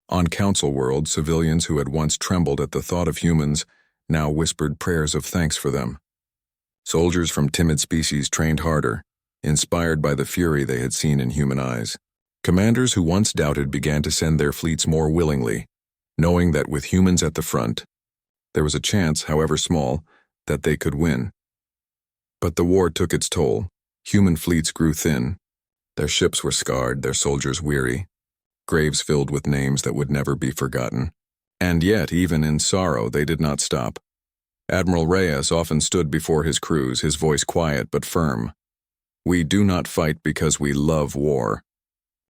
On Council World, civilians who had once trembled at the thought of humans now whispered prayers of thanks for them. Soldiers from timid species trained harder, inspired by the fury they had seen in human eyes. Commanders who once doubted began to send their fleets more willingly, knowing that with humans at the front, there was a chance, however small, that they could win. But the war took its toll. Human fleets grew thin. Their ships were scarred, their soldiers weary, graves filled with names that would never be forgotten. And yet, even in sorrow, they did not stop. Admiral Reyes often stood before his crews, his voice quiet but firm. "We do not fight because we love war.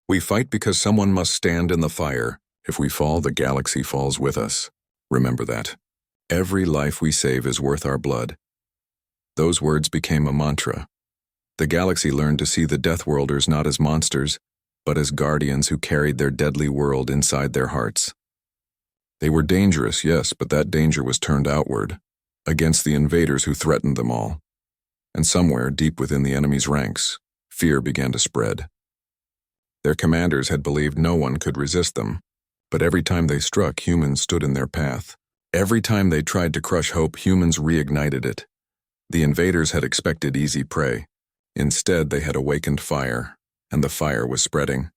We fight because someone must stand in the fire. If we fall, the galaxy falls with us. Remember that. Every life we save is worth our blood." Those words became a mantra. The galaxy learned to see the Deathworlders not as monsters, but as guardians who carried their deadly world inside their hearts. They were dangerous, yes, but that danger was turned outward, against the invaders who threatened them all. And somewhere, deep within the enemy's ranks, fear began to spread. Their commanders had believed no one could resist them, but every time they struck, humans stood in their path. Every time they tried to crush hope, humans reignited it. The invaders had expected easy prey. Instead, they had awakened fire, and the fire was spreading.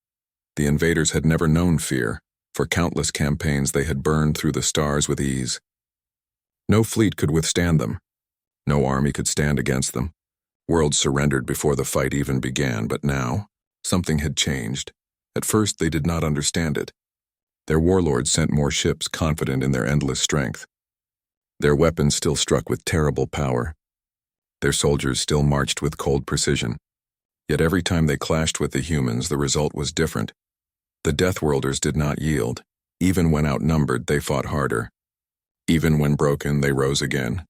The invaders had never known fear. For countless campaigns, they had burned through the stars with ease. No fleet could withstand them. No army could stand against them. Worlds surrendered before the fight even began, but now, something had changed. At first, they did not understand it. Their warlords sent more ships, confident in their endless strength. Their weapons still struck with terrible power. Their soldiers still marched with cold precision. Yet every time they clashed with the humans, the result was different. The Deathworlders did not yield. Even when outnumbered, they fought harder. Even when broken, they rose again.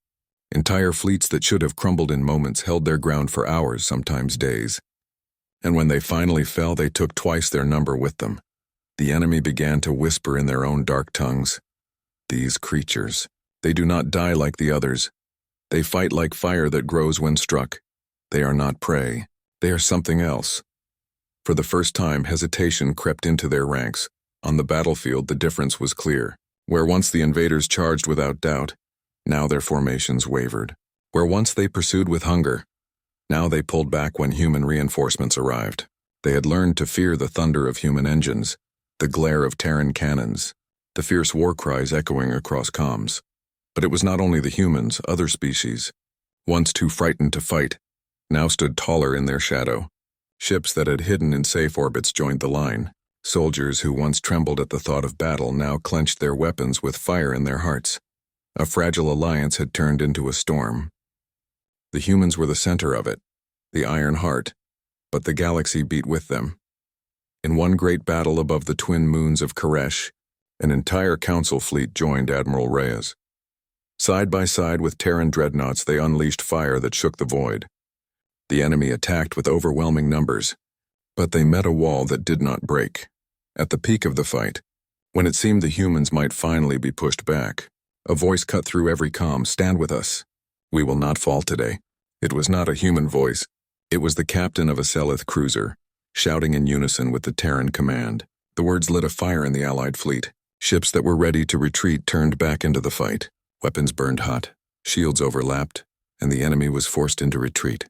Entire fleets that should have crumbled in moments held their ground for hours, sometimes days. And when they finally fell, they took twice their number with them. The enemy began to whisper in their own dark tongues. "These creatures, they do not die like the others. They fight like fire that grows when struck. They are not prey. They are something else." For the first time, hesitation crept into their ranks. On the battlefield, the difference was clear. Where once the invaders charged without doubt, now their formations wavered. Where once they pursued with hunger, now they pulled back when human reinforcements arrived. They had learned to fear the thunder of human engines, the glare of Terran cannons, the fierce war cries echoing across comms. But it was not only the humans, other species, once too frightened to fight, now stood taller in their shadow. Ships that had hidden in safe orbits joined the line. Soldiers who once trembled at the thought of battle now clenched their weapons with fire in their hearts. A fragile alliance had turned into a storm. The humans were the center of it, the iron heart, but the galaxy beat with them. In one great battle above the twin moons of Koresh, an entire council fleet joined Admiral Reyes. Side by side with Terran dreadnoughts, they unleashed fire that shook the void. The enemy attacked with overwhelming numbers, but they met a wall that did not break. At the peak of the fight, when it seemed the humans might finally be pushed back, a voice cut through every comm, "Stand with us. We will not fall today." It was not a human voice. It was the captain of a Selith cruiser, shouting in unison with the Terran command. The words lit a fire in the Allied fleet. Ships that were ready to retreat turned back into the fight. Weapons burned hot, shields overlapped, and the enemy was forced into retreat.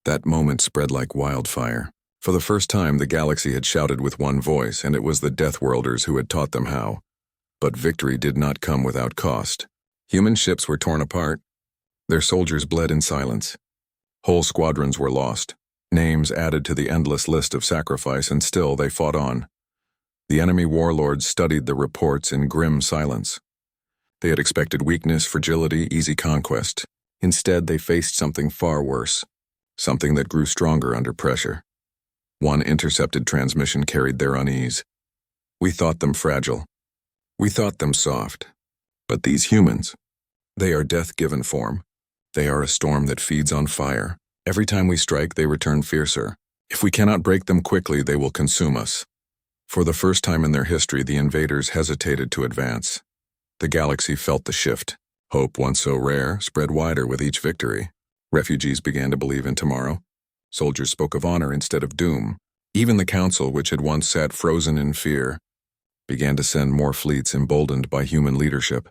That moment spread like wildfire. For the first time, the galaxy had shouted with one voice, and it was the Deathworlders who had taught them how. But victory did not come without cost. Human ships were torn apart. Their soldiers bled in silence. Whole squadrons were lost. Names added to the endless list of sacrifice, and still they fought on. The enemy warlords studied the reports in grim silence. They had expected weakness, fragility, easy conquest. Instead, they faced something far worse, something that grew stronger under pressure. One intercepted transmission carried their unease. "We thought them fragile. We thought them soft. But these humans, they are death-given form. They are a storm that feeds on fire. Every time we strike, they return fiercer. If we cannot break them quickly, they will consume us." For the first time in their history, the invaders hesitated to advance. The galaxy felt the shift. Hope, once so rare, spread wider with each victory. Refugees began to believe in tomorrow. Soldiers spoke of honor instead of doom. Even the council, which had once sat frozen in fear, began to send more fleets emboldened by human leadership.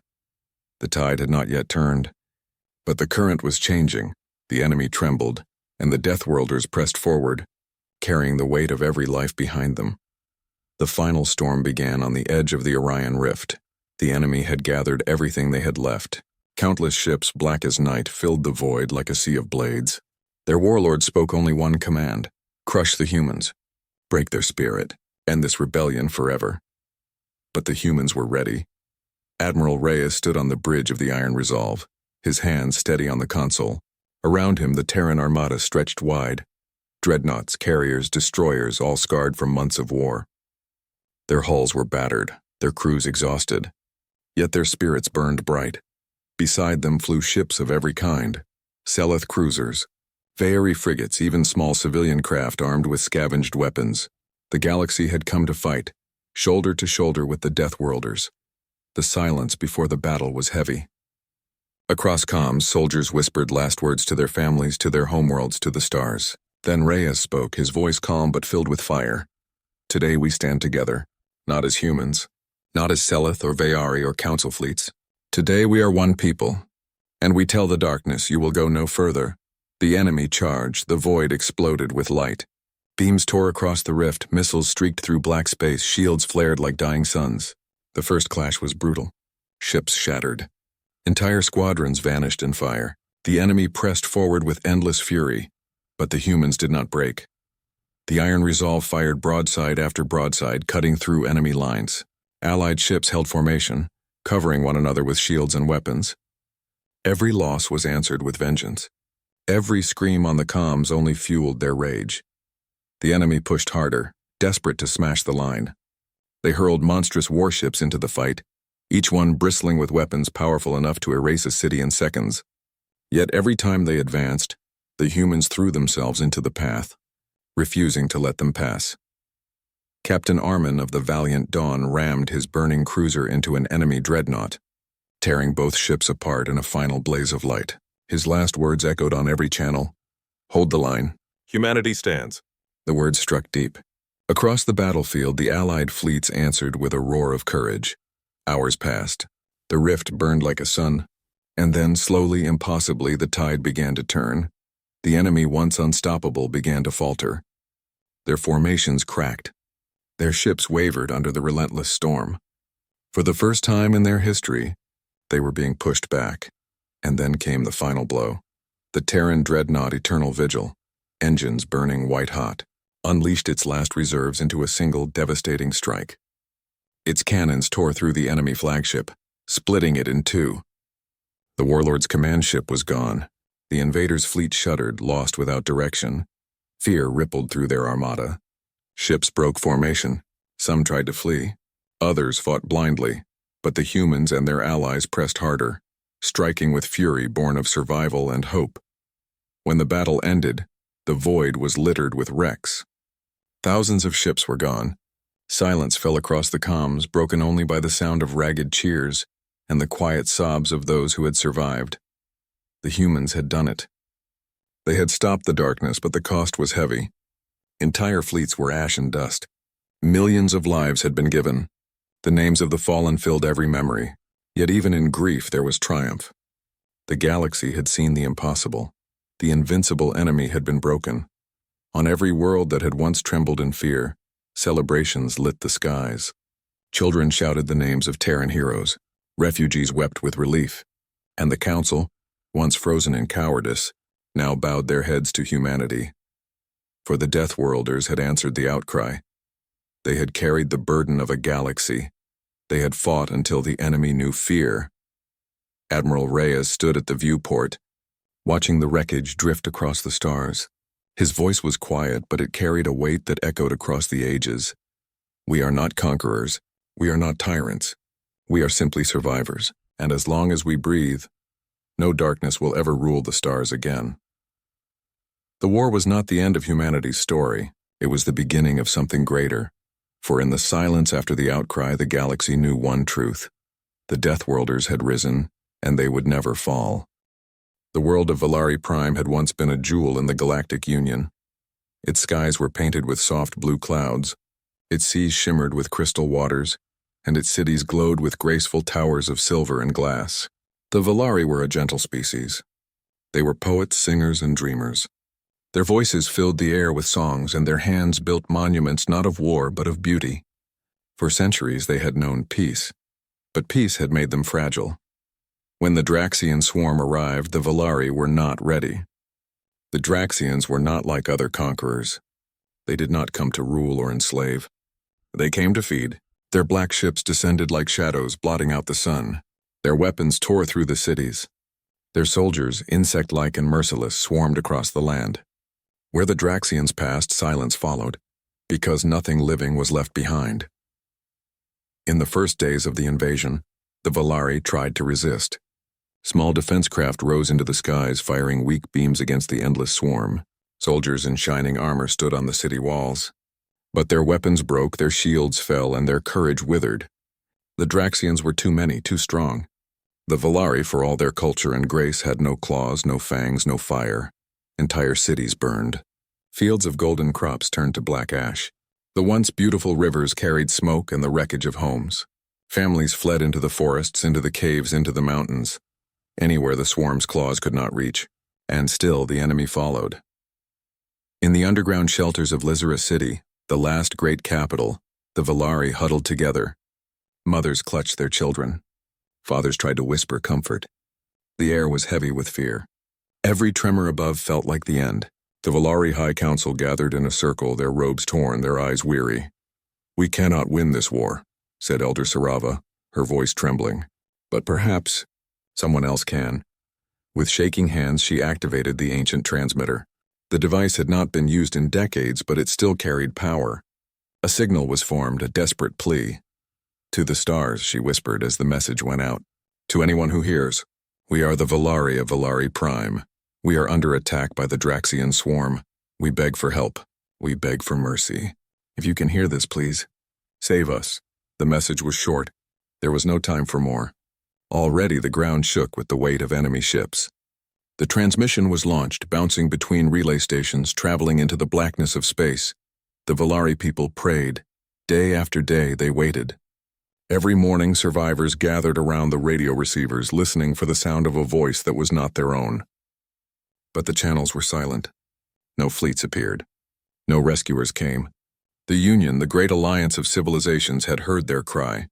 The tide had not yet turned, but the current was changing. The enemy trembled, and the Deathworlders pressed forward, carrying the weight of every life behind them. The final storm began on the edge of the Orion Rift. The enemy had gathered everything they had left. Countless ships, black as night, filled the void like a sea of blades. Their warlord spoke only one command: crush the humans, break their spirit, end this rebellion forever. But the humans were ready. Admiral Reyes stood on the bridge of the Iron Resolve, his hands steady on the console. Around him, the Terran armada stretched wide. Dreadnoughts, carriers, destroyers, all scarred from months of war. Their hulls were battered, their crews exhausted, yet their spirits burned bright. Beside them flew ships of every kind: Seleth cruisers, Veeri frigates, even small civilian craft armed with scavenged weapons. The galaxy had come to fight, shoulder to shoulder with the Deathworlders. The silence before the battle was heavy. Across comms, soldiers whispered last words to their families, to their homeworlds, to the stars. Then Reyes spoke, his voice calm but filled with fire. Today we stand together, not as humans, not as Seleth or Veeri or council fleets. Today we are one people, and we tell the darkness you will go no further. The enemy charged, the void exploded with light. Beams tore across the rift, missiles streaked through black space, shields flared like dying suns. The first clash was brutal. Ships shattered. Entire squadrons vanished in fire. The enemy pressed forward with endless fury, but the humans did not break. The Iron Resolve fired broadside after broadside, cutting through enemy lines. Allied ships held formation, covering one another with shields and weapons. Every loss was answered with vengeance. Every scream on the comms only fueled their rage. The enemy pushed harder, desperate to smash the line. They hurled monstrous warships into the fight, each one bristling with weapons powerful enough to erase a city in seconds. Yet every time they advanced, the humans threw themselves into the path, refusing to let them pass. Captain Armin of the Valiant Dawn rammed his burning cruiser into an enemy dreadnought, tearing both ships apart in a final blaze of light. His last words echoed on every channel: "Hold the line. Humanity stands." The words struck deep. Across the battlefield, the Allied fleets answered with a roar of courage. Hours passed. The rift burned like a sun, and then, slowly, impossibly, the tide began to turn. The enemy, once unstoppable, began to falter. Their formations cracked. Their ships wavered under the relentless storm. For the first time in their history, they were being pushed back. And then came the final blow. The Terran dreadnought Eternal Vigil, engines burning white-hot, unleashed its last reserves into a single devastating strike. Its cannons tore through the enemy flagship, splitting it in two. The warlord's command ship was gone. The invaders' fleet shuddered, lost without direction. Fear rippled through their armada. Ships broke formation. Some tried to flee. Others fought blindly. But the humans and their allies pressed harder, striking with fury born of survival and hope. When the battle ended, the void was littered with wrecks. Thousands of ships were gone. Silence fell across the comms, broken only by the sound of ragged cheers and the quiet sobs of those who had survived. The humans had done it. They had stopped the darkness, but the cost was heavy. Entire fleets were ash and dust. Millions of lives had been given. The names of the fallen filled every memory. Yet even in grief there was triumph. The galaxy had seen the impossible. The invincible enemy had been broken. On every world that had once trembled in fear, celebrations lit the skies. Children shouted the names of Terran heroes. Refugees wept with relief. And the Council, once frozen in cowardice, now bowed their heads to humanity. For the Deathworlders had answered the outcry. They had carried the burden of a galaxy. They had fought until the enemy knew fear. Admiral Reyes stood at the viewport, watching the wreckage drift across the stars. His voice was quiet, but it carried a weight that echoed across the ages. We are not conquerors. We are not tyrants. We are simply survivors, and as long as we breathe, no darkness will ever rule the stars again. The war was not the end of humanity's story. It was the beginning of something greater. For in the silence after the outcry, the galaxy knew one truth. The Deathworlders had risen, and they would never fall. The world of Valari Prime had once been a jewel in the Galactic Union. Its skies were painted with soft blue clouds. Its seas shimmered with crystal waters, and its cities glowed with graceful towers of silver and glass. The Valari were a gentle species. They were poets, singers, and dreamers. Their voices filled the air with songs, and their hands built monuments not of war but of beauty. For centuries they had known peace, but peace had made them fragile. When the Draxian swarm arrived, the Valari were not ready. The Draxians were not like other conquerors. They did not come to rule or enslave. They came to feed. Their black ships descended like shadows, blotting out the sun. Their weapons tore through the cities. Their soldiers, insect-like and merciless, swarmed across the land. Where the Draxians passed, silence followed, because nothing living was left behind. In the first days of the invasion, the Valari tried to resist. Small defense craft rose into the skies, firing weak beams against the endless swarm. Soldiers in shining armor stood on the city walls. But their weapons broke, their shields fell, and their courage withered. The Draxians were too many, too strong. The Valari, for all their culture and grace, had no claws, no fangs, no fire. Entire cities burned. Fields of golden crops turned to black ash. The once beautiful rivers carried smoke and the wreckage of homes. Families fled into the forests, into the caves, into the mountains. Anywhere the swarm's claws could not reach. And still the enemy followed. In the underground shelters of Lizara City, the last great capital, the Valari huddled together. Mothers clutched their children. Fathers tried to whisper comfort. The air was heavy with fear. Every tremor above felt like the end. The Valari High Council gathered in a circle, their robes torn, their eyes weary. "We cannot win this war," said Elder Sarava, her voice trembling. "But perhaps someone else can." With shaking hands, she activated the ancient transmitter. The device had not been used in decades, but it still carried power. A signal was formed, a desperate plea. "To the stars," she whispered as the message went out. "To anyone who hears, we are the Valari of Valari Prime. We are under attack by the Draxian swarm. We beg for help. We beg for mercy. If you can hear this, please, save us." The message was short. There was no time for more. Already the ground shook with the weight of enemy ships. The transmission was launched, bouncing between relay stations, traveling into the blackness of space. The Valari people prayed. Day after day they waited. Every morning survivors gathered around the radio receivers, listening for the sound of a voice that was not their own. But the channels were silent. No fleets appeared. No rescuers came. The Union, the great alliance of civilizations, had heard their cry.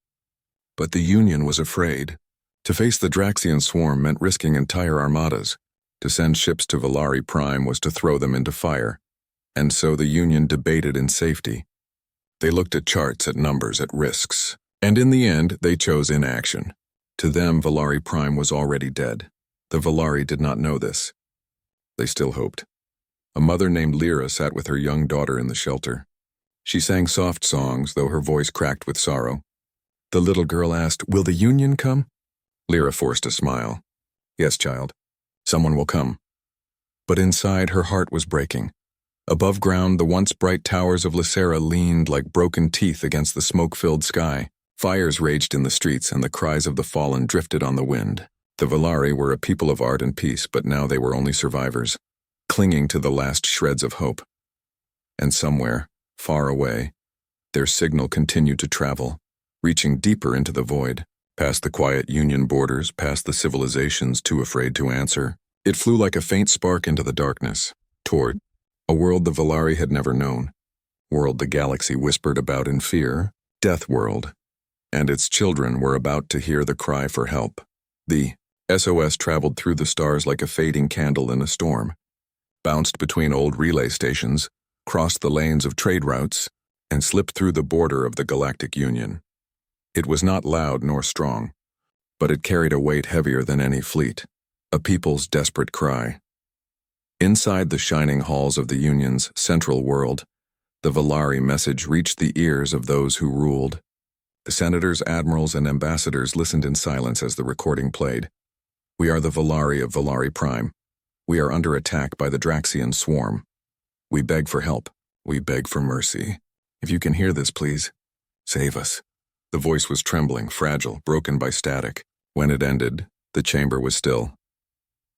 But the Union was afraid. To face the Draxian swarm meant risking entire armadas. To send ships to Valari Prime was to throw them into fire. And so the Union debated in safety. They looked at charts, at numbers, at risks. And in the end, they chose inaction. To them, Valari Prime was already dead. The Valari did not know this. They still hoped. A mother named Lyra sat with her young daughter in the shelter. She sang soft songs, though her voice cracked with sorrow. The little girl asked, "Will the Union come?" Lyra forced a smile. "Yes, child. Someone will come." But inside, her heart was breaking. Above ground, the once bright towers of Lysera leaned like broken teeth against the smoke-filled sky. Fires raged in the streets, and the cries of the fallen drifted on the wind. The Valari were a people of art and peace, but now they were only survivors, clinging to the last shreds of hope. And somewhere, far away, their signal continued to travel, reaching deeper into the void, past the quiet Union borders, past the civilizations too afraid to answer. It flew like a faint spark into the darkness, toward a world the Valari had never known, world the galaxy whispered about in fear, Deathworld. And its children were about to hear the cry for help. The SOS traveled through the stars like a fading candle in a storm, bounced between old relay stations, crossed the lanes of trade routes, and slipped through the border of the Galactic Union. It was not loud nor strong, but it carried a weight heavier than any fleet, a people's desperate cry. Inside the shining halls of the Union's central world, the Valari message reached the ears of those who ruled. The senators, admirals, and ambassadors listened in silence as the recording played. "We are the Valari of Valari Prime. We are under attack by the Draxian swarm. We beg for help. We beg for mercy. If you can hear this, please, save us." The voice was trembling, fragile, broken by static. When it ended, the chamber was still.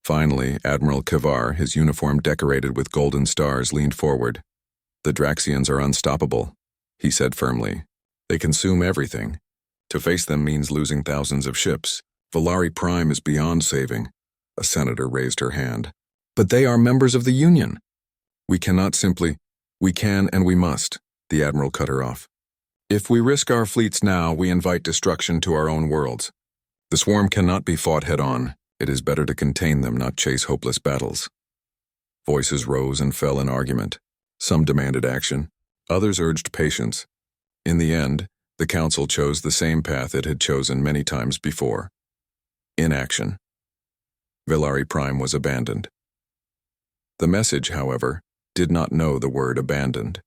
Finally, Admiral Kavar, his uniform decorated with golden stars, leaned forward. "The Draxians are unstoppable," he said firmly. "They consume everything. To face them means losing thousands of ships. Valari Prime is beyond saving. A senator raised her hand. But they are members of the Union. We cannot simply. We can and we must. The admiral cut her off. If we risk our fleets now, we invite destruction to our own worlds. The swarm cannot be fought head-on. It is better to contain them, not chase hopeless battles. Voices rose and fell in argument. Some demanded action. Others urged patience. In the end, the council chose the same path it had chosen many times before. Inaction. Valari Prime was abandoned. The message, however, did not know the word abandoned.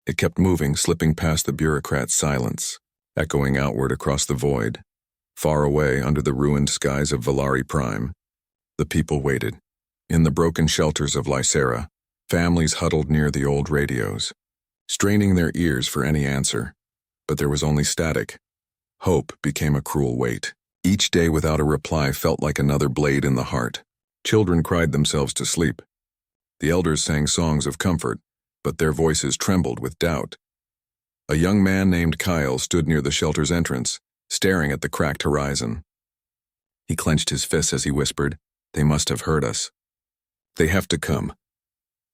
It kept moving, slipping past the bureaucrat's silence, echoing outward across the void. Far away, under the ruined skies of Valari Prime, the people waited. In the broken shelters of Lysera, families huddled near the old radios, straining their ears for any answer. But there was only static. Hope became a cruel weight. Each day without a reply felt like another blade in the heart. Children cried themselves to sleep. The elders sang songs of comfort, but their voices trembled with doubt. A young man named Kyle stood near the shelter's entrance, staring at the cracked horizon. He clenched his fists as he whispered, "They must have heard us. They have to come."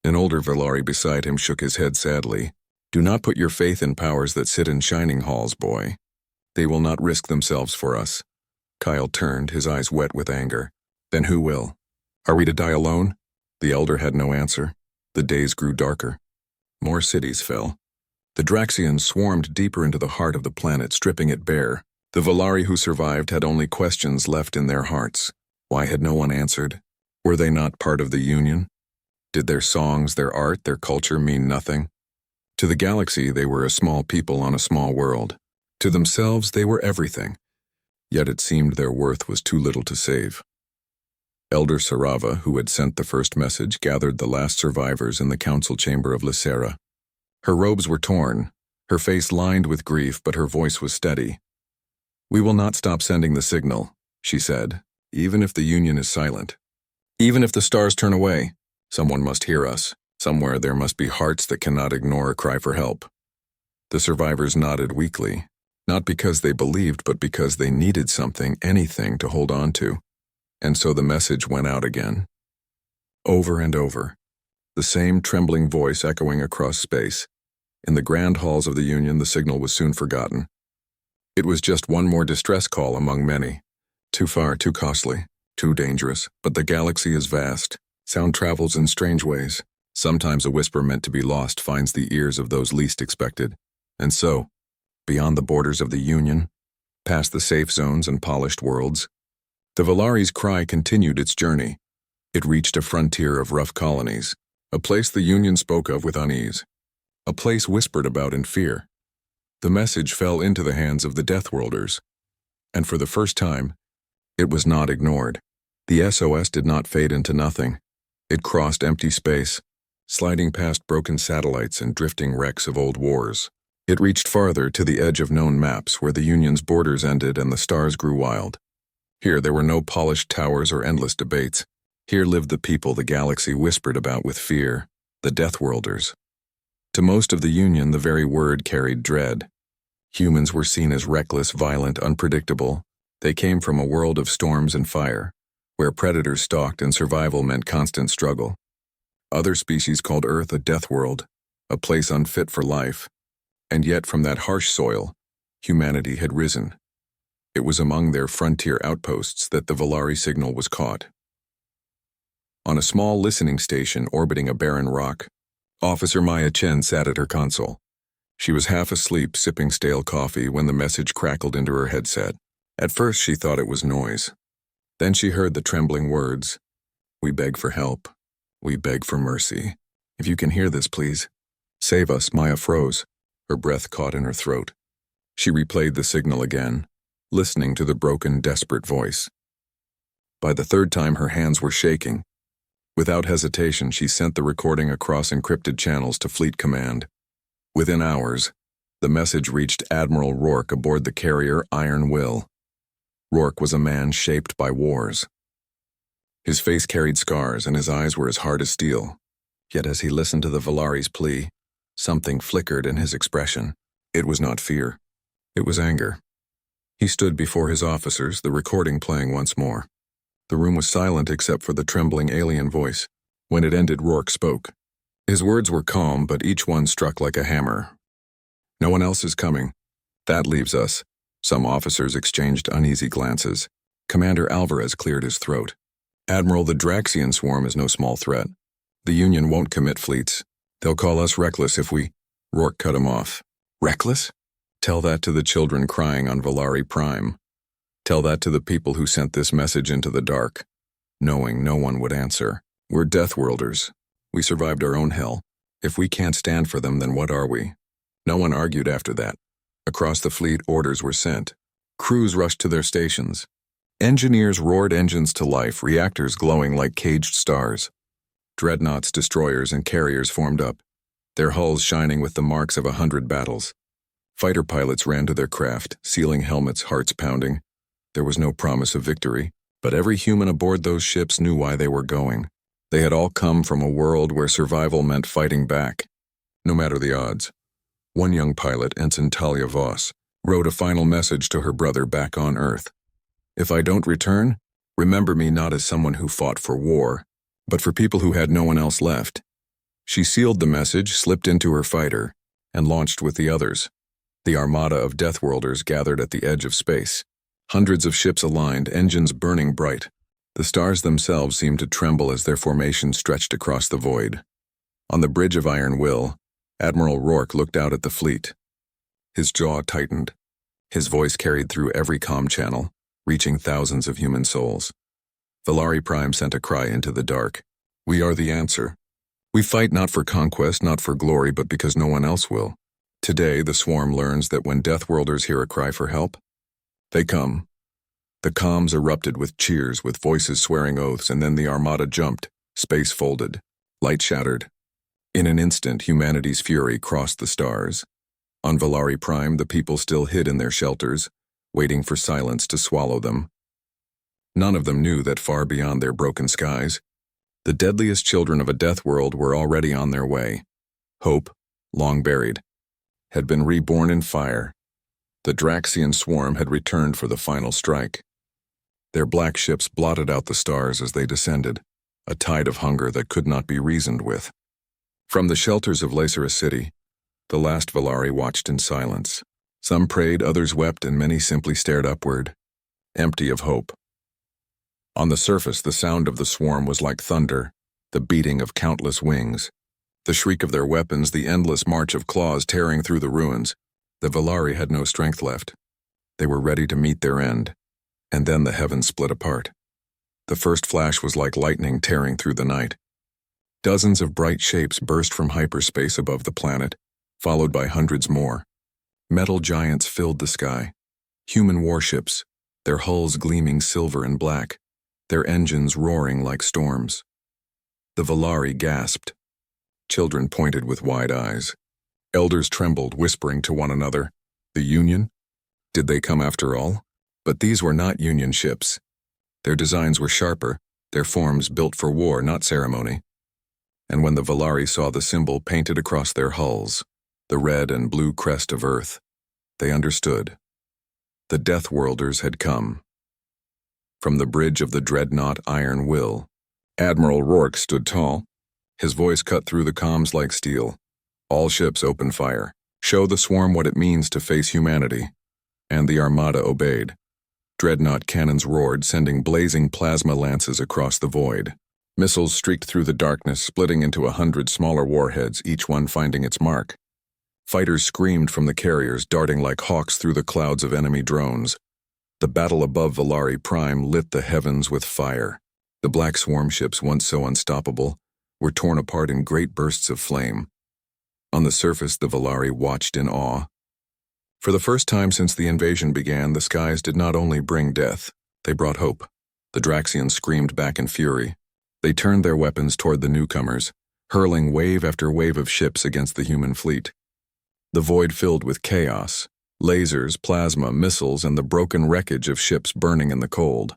An older Valari beside him shook his head sadly. "Do not put your faith in powers that sit in shining halls, boy. They will not risk themselves for us." Kyle turned, his eyes wet with anger. "Then who will? Are we to die alone?" The elder had no answer. The days grew darker. More cities fell. The Draxians swarmed deeper into the heart of the planet, stripping it bare. The Valari who survived had only questions left in their hearts. Why had no one answered? Were they not part of the Union? Did their songs, their art, their culture mean nothing? To the galaxy, they were a small people on a small world. To themselves, they were everything. Yet it seemed their worth was too little to save. Elder Sarava, who had sent the first message, gathered the last survivors in the council chamber of Lysera. Her robes were torn, her face lined with grief, but her voice was steady. "We will not stop sending the signal," she said, "even if the Union is silent. Even if the stars turn away, someone must hear us. Somewhere there must be hearts that cannot ignore a cry for help." The survivors nodded weakly, not because they believed, but because they needed something, anything to hold on to. And so the message went out again. Over and over, the same trembling voice echoing across space. In the grand halls of the Union, the signal was soon forgotten. It was just one more distress call among many. Too far, too costly, too dangerous, but the galaxy is vast. Sound travels in strange ways. Sometimes a whisper meant to be lost finds the ears of those least expected. And so, beyond the borders of the Union, past the safe zones and polished worlds, the Valari's cry continued its journey. It reached a frontier of rough colonies, a place the Union spoke of with unease, a place whispered about in fear. The message fell into the hands of the Deathworlders, and for the first time, it was not ignored. The SOS did not fade into nothing. It crossed empty space, sliding past broken satellites and drifting wrecks of old wars. It reached farther, to the edge of known maps where the Union's borders ended and the stars grew wild. Here there were no polished towers or endless debates. Here lived the people the galaxy whispered about with fear, the Deathworlders. To most of the Union, the very word carried dread. Humans were seen as reckless, violent, unpredictable. They came from a world of storms and fire, where predators stalked and survival meant constant struggle. Other species called Earth a death world, a place unfit for life. And yet from that harsh soil, humanity had risen. It was among their frontier outposts that the Valari signal was caught. On a small listening station orbiting a barren rock, Officer Maya Chen sat at her console. She was half asleep, sipping stale coffee, when the message crackled into her headset. At first she thought it was noise. Then she heard the trembling words, "We beg for help. We beg for mercy. If you can hear this, please. Save us." Maya froze, her breath caught in her throat. She replayed the signal again, listening to the broken, desperate voice. By the third time, her hands were shaking. Without hesitation, she sent the recording across encrypted channels to Fleet Command. Within hours, the message reached Admiral Rourke aboard the carrier Iron Will. Rourke was a man shaped by wars. His face carried scars and his eyes were as hard as steel. Yet as he listened to the Valari's plea, something flickered in his expression. It was not fear. It was anger. He stood before his officers, the recording playing once more. The room was silent except for the trembling alien voice. When it ended, Rourke spoke. His words were calm, but each one struck like a hammer. No one else is coming. That leaves us. Some officers exchanged uneasy glances. Commander Alvarez cleared his throat. Admiral, the Draxian swarm is no small threat. The Union won't commit fleets. They'll call us reckless if we... Rourke cut him off. Reckless? Tell that to the children crying on Valari Prime. Tell that to the people who sent this message into the dark, knowing no one would answer. We're Deathworlders. We survived our own hell. If we can't stand for them, then what are we? No one argued after that. Across the fleet, orders were sent. Crews rushed to their stations. Engineers roared engines to life, reactors glowing like caged stars. Dreadnoughts, destroyers, and carriers formed up, their hulls shining with the marks of 100 battles. Fighter pilots ran to their craft, sealing helmets, hearts pounding. There was no promise of victory, but every human aboard those ships knew why they were going. They had all come from a world where survival meant fighting back, no matter the odds. One young pilot, Ensign Talia Voss, wrote a final message to her brother back on Earth. If I don't return, remember me not as someone who fought for war, but for people who had no one else left. She sealed the message, slipped into her fighter, and launched with the others. The armada of Deathworlders gathered at the edge of space. Hundreds of ships aligned, engines burning bright. The stars themselves seemed to tremble as their formation stretched across the void. On the bridge of Iron Will, Admiral Rourke looked out at the fleet. His jaw tightened. His voice carried through every comm channel, reaching thousands of human souls. Valari Prime sent a cry into the dark. We are the answer. We fight not for conquest, not for glory, but because no one else will. Today, the swarm learns that when Deathworlders hear a cry for help, they come. The comms erupted with cheers, with voices swearing oaths, and then the armada jumped, space folded, light shattered. In an instant, humanity's fury crossed the stars. On Valari Prime, the people still hid in their shelters, waiting for silence to swallow them. None of them knew that far beyond their broken skies, the deadliest children of a death world were already on their way. Hope, long buried, had been reborn in fire. The Draxian swarm had returned for the final strike. Their black ships blotted out the stars as they descended, a tide of hunger that could not be reasoned with. From the shelters of Lacera City, the last Valari watched in silence. Some prayed, others wept, and many simply stared upward, empty of hope. On the surface, the sound of the swarm was like thunder, the beating of countless wings, the shriek of their weapons, the endless march of claws tearing through the ruins. The Valari had no strength left. They were ready to meet their end, and then the heavens split apart. The first flash was like lightning tearing through the night. Dozens of bright shapes burst from hyperspace above the planet, followed by hundreds more. Metal giants filled the sky. Human warships, their hulls gleaming silver and black, their engines roaring like storms. The Valari gasped. Children pointed with wide eyes. Elders trembled, whispering to one another. The Union? Did they come after all? But these were not Union ships. Their designs were sharper, their forms built for war, not ceremony. And when the Valari saw the symbol painted across their hulls, the red and blue crest of Earth, they understood. The Deathworlders had come. From the bridge of the dreadnought Iron Will, Admiral Rourke stood tall. His voice cut through the comms like steel. All ships open fire. Show the swarm what it means to face humanity. And the armada obeyed. Dreadnought cannons roared, sending blazing plasma lances across the void. Missiles streaked through the darkness, splitting into 100 smaller warheads, each one finding its mark. Fighters screamed from the carriers, darting like hawks through the clouds of enemy drones. The battle above Valari Prime lit the heavens with fire. The black swarm ships, once so unstoppable, were torn apart in great bursts of flame. On the surface, the Valari watched in awe. For the first time since the invasion began, the skies did not only bring death, they brought hope. The Draxians screamed back in fury. They turned their weapons toward the newcomers, hurling wave after wave of ships against the human fleet. The void filled with chaos, lasers, plasma, missiles, and the broken wreckage of ships burning in the cold.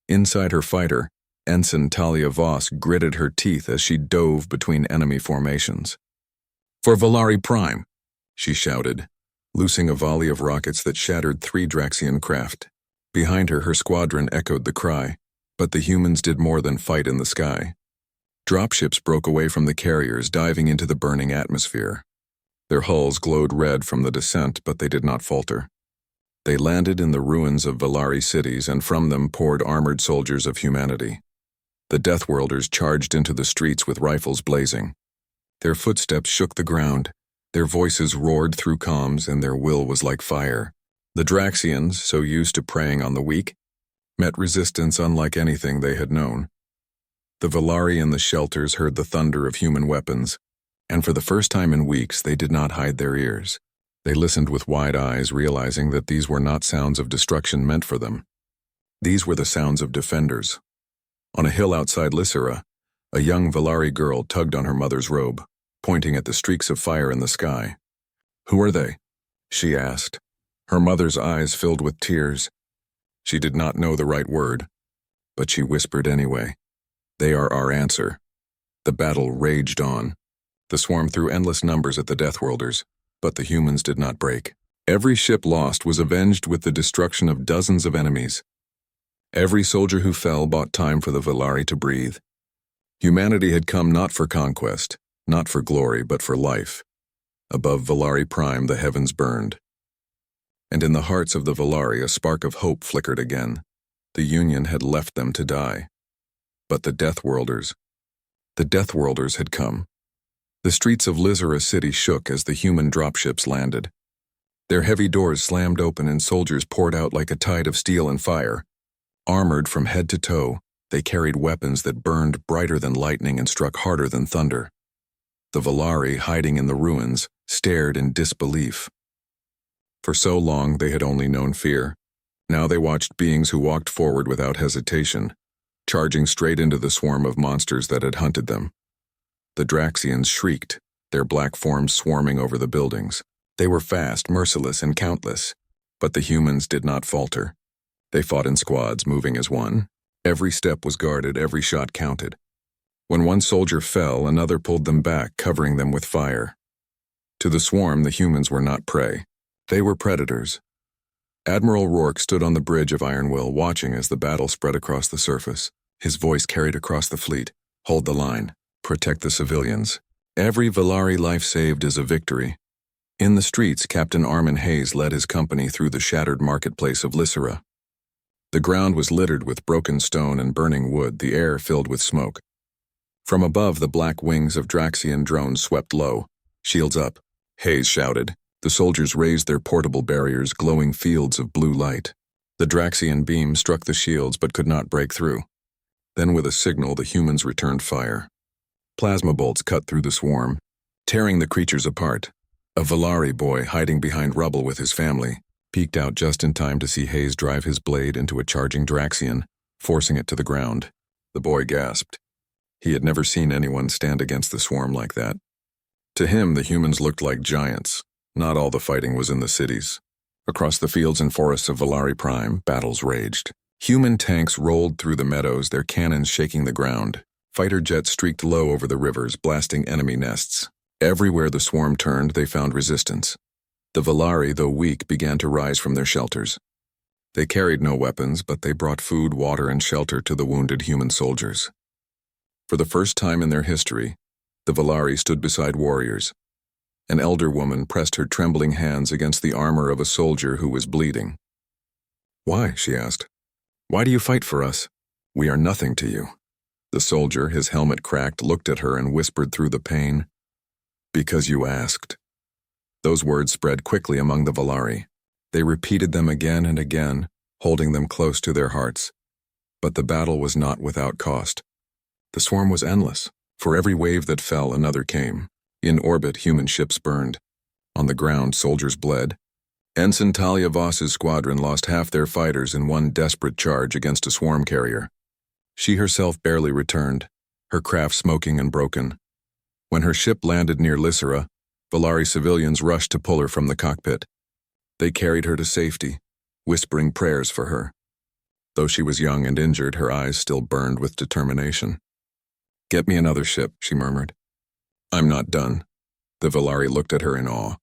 Inside her fighter, Ensign Talia Voss gritted her teeth as she dove between enemy formations. For Valari Prime, she shouted. loosing a volley of rockets that shattered 3 Draxian craft. Behind her squadron echoed the cry, but the humans did more than fight in the sky. Dropships broke away from the carriers, diving into the burning atmosphere. Their hulls glowed red from the descent, but they did not falter. They landed in the ruins of Valari cities, and from them poured armored soldiers of humanity. The Deathworlders charged into the streets with rifles blazing. Their footsteps shook the ground, their voices roared through comms, and their will was like fire. The Draxians, so used to preying on the weak, met resistance unlike anything they had known. The Valari in the shelters heard the thunder of human weapons, and for the first time in weeks they did not hide their ears. They listened with wide eyes, realizing that these were not sounds of destruction meant for them. These were the sounds of defenders. On a hill outside Lysera, a young Valari girl tugged on her mother's robe, pointing at the streaks of fire in the sky. "Who are they?" she asked. Her mother's eyes filled with tears. She did not know the right word, but she whispered anyway. "They are our answer." The battle raged on. The swarm threw endless numbers at the Deathworlders, but the humans did not break. Every ship lost was avenged with the destruction of dozens of enemies. Every soldier who fell bought time for the Valari to breathe. Humanity had come not for conquest, not for glory, but for life. Above Valari Prime the heavens burned. And in the hearts of the Valari a spark of hope flickered again. The Union had left them to die. But the Deathworlders had come. The streets of Lysera City shook as the human dropships landed. Their heavy doors slammed open and soldiers poured out like a tide of steel and fire. Armored from head to toe, they carried weapons that burned brighter than lightning and struck harder than thunder. The Valari, hiding in the ruins, stared in disbelief. For so long they had only known fear. Now they watched beings who walked forward without hesitation, charging straight into the swarm of monsters that had hunted them. The Draxians shrieked, their black forms swarming over the buildings. They were fast, merciless, and countless, but the humans did not falter. They fought in squads, moving as one. Every step was guarded, every shot counted. When one soldier fell, another pulled them back, covering them with fire. To the swarm, the humans were not prey. They were predators. Admiral Rourke stood on the bridge of Ironwill, watching as the battle spread across the surface. His voice carried across the fleet. "Hold the line. Protect the civilians. Every Valari life saved is a victory." In the streets, Captain Armin Hayes led his company through the shattered marketplace of Lysera. The ground was littered with broken stone and burning wood, the air filled with smoke. From above, the black wings of Draxian drones swept low. "Shields up," Hayes shouted. The soldiers raised their portable barriers, glowing fields of blue light. The Draxian beam struck the shields but could not break through. Then with a signal, the humans returned fire. Plasma bolts cut through the swarm, tearing the creatures apart. A Valari boy, hiding behind rubble with his family, peeked out just in time to see Hayes drive his blade into a charging Draxian, forcing it to the ground. The boy gasped. He had never seen anyone stand against the swarm like that. To him, the humans looked like giants. Not all the fighting was in the cities. Across the fields and forests of Valari Prime, battles raged. Human tanks rolled through the meadows, their cannons shaking the ground. Fighter jets streaked low over the rivers, blasting enemy nests. Everywhere the swarm turned, they found resistance. The Valari, though weak, began to rise from their shelters. They carried no weapons, but they brought food, water, and shelter to the wounded human soldiers. For the first time in their history, the Valari stood beside warriors. An elder woman pressed her trembling hands against the armor of a soldier who was bleeding. "Why?" she asked. "Why do you fight for us? We are nothing to you." The soldier, his helmet cracked, looked at her and whispered through the pain, "Because you asked." Those words spread quickly among the Valari. They repeated them again and again, holding them close to their hearts. But the battle was not without cost. The swarm was endless. For every wave that fell, another came. In orbit, human ships burned. On the ground, soldiers bled. Ensign Talia Voss's squadron lost half their fighters in one desperate charge against a swarm carrier. She herself barely returned, her craft smoking and broken. When her ship landed near Lysera, Valari civilians rushed to pull her from the cockpit. They carried her to safety, whispering prayers for her. Though she was young and injured, her eyes still burned with determination. "Get me another ship," she murmured. "I'm not done." The Valari looked at her in awe.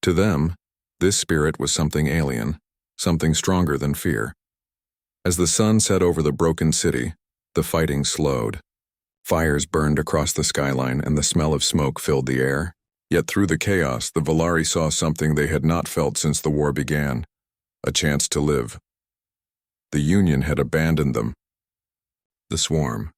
To them, This spirit was something alien, something stronger than fear. As the sun set over the broken city, the fighting slowed. Fires burned across the skyline and the smell of smoke filled the air. Yet through the chaos, the Volari saw something they had not felt since the war began: a chance to live. The Union had abandoned them. The swarm,